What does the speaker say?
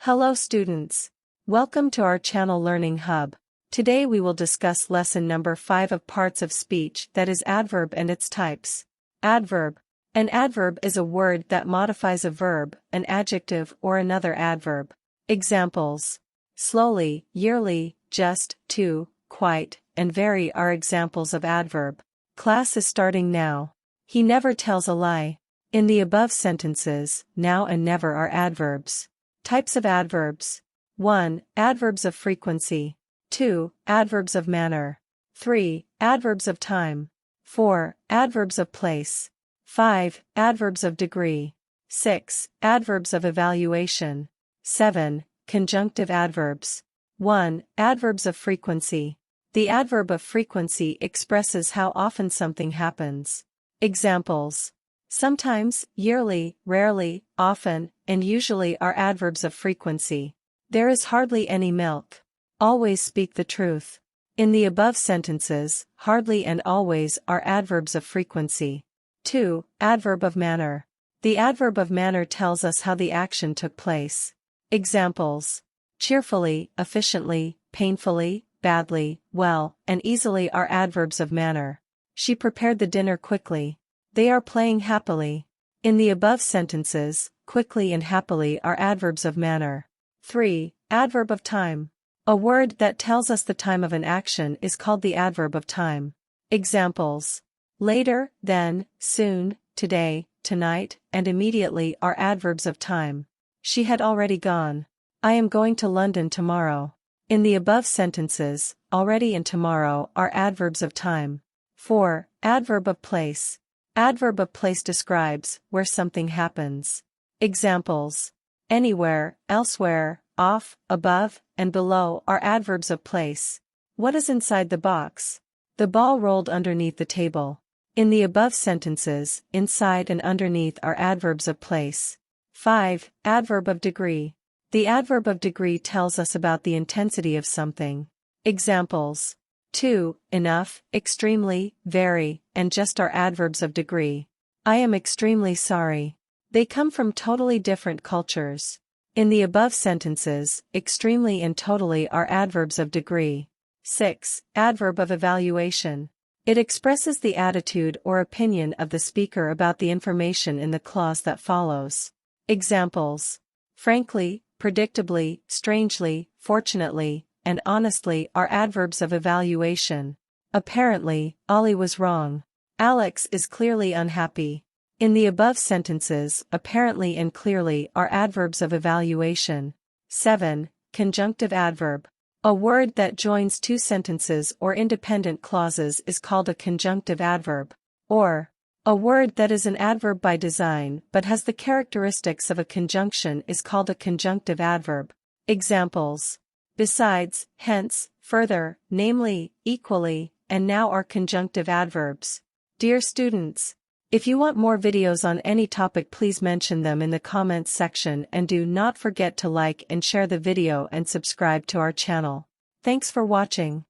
Hello students. Welcome to our channel Learning Hub. Today we will discuss lesson number 5 of parts of speech, that is adverb and its types. Adverb. An adverb is a word that modifies a verb, an adjective or another adverb. Examples. Slowly, yearly, just, to, quite, and very are examples of adverb. Class is starting now. He never tells a lie. In the above sentences, now and never are adverbs. Types of adverbs. 1. Adverbs of frequency. 2. Adverbs of manner. 3. Adverbs of time. 4. Adverbs of place. 5. Adverbs of degree. 6. Adverbs of evaluation. 7. Conjunctive adverbs. 1. Adverbs of frequency. The adverb of frequency expresses how often something happens. Examples. Sometimes, yearly, rarely, often, and usually are adverbs of frequency. There is hardly any milk. Always speak the truth. In the above sentences, hardly and always are adverbs of frequency. 2. Adverb of manner. The adverb of manner tells us how the action took place. Examples. Cheerfully, efficiently, painfully, badly, well, and easily are adverbs of manner. She prepared the dinner quickly. They are playing happily. In the above sentences, quickly and happily are adverbs of manner. 3. Adverb of time. A word that tells us the time of an action is called the adverb of time. Examples. Later, then, soon, today, tonight, and immediately are adverbs of time. She had already gone. I am going to London tomorrow. In the above sentences, already and tomorrow are adverbs of time. 4. Adverb of place. Adverb of place describes where something happens. Examples. Anywhere, elsewhere, off, above, and below are adverbs of place. What is inside the box? The ball rolled underneath the table. In the above sentences, inside and underneath are adverbs of place. 5. Adverb of degree. The adverb of degree tells us about the intensity of something. Examples. 2. Enough, extremely, very, and just are adverbs of degree. I am extremely sorry. They come from totally different cultures. In the above sentences, extremely and totally are adverbs of degree. 6. Adverb of evaluation. It expresses the attitude or opinion of the speaker about the information in the clause that follows. Examples. Frankly, predictably, strangely, fortunately, and honestly are adverbs of evaluation. Apparently, Ollie was wrong. Alex is clearly unhappy. In the above sentences, apparently and clearly are adverbs of evaluation. 7. Conjunctive adverb. A word that joins two sentences or independent clauses is called a conjunctive adverb. Or, a word that is an adverb by design but has the characteristics of a conjunction is called a conjunctive adverb. Examples. Besides, hence, further, namely, equally, and now are conjunctive adverbs. Dear students, if you want more videos on any topic, please mention them in the comments section, and do not forget to like and share the video and subscribe to our channel. Thanks for watching.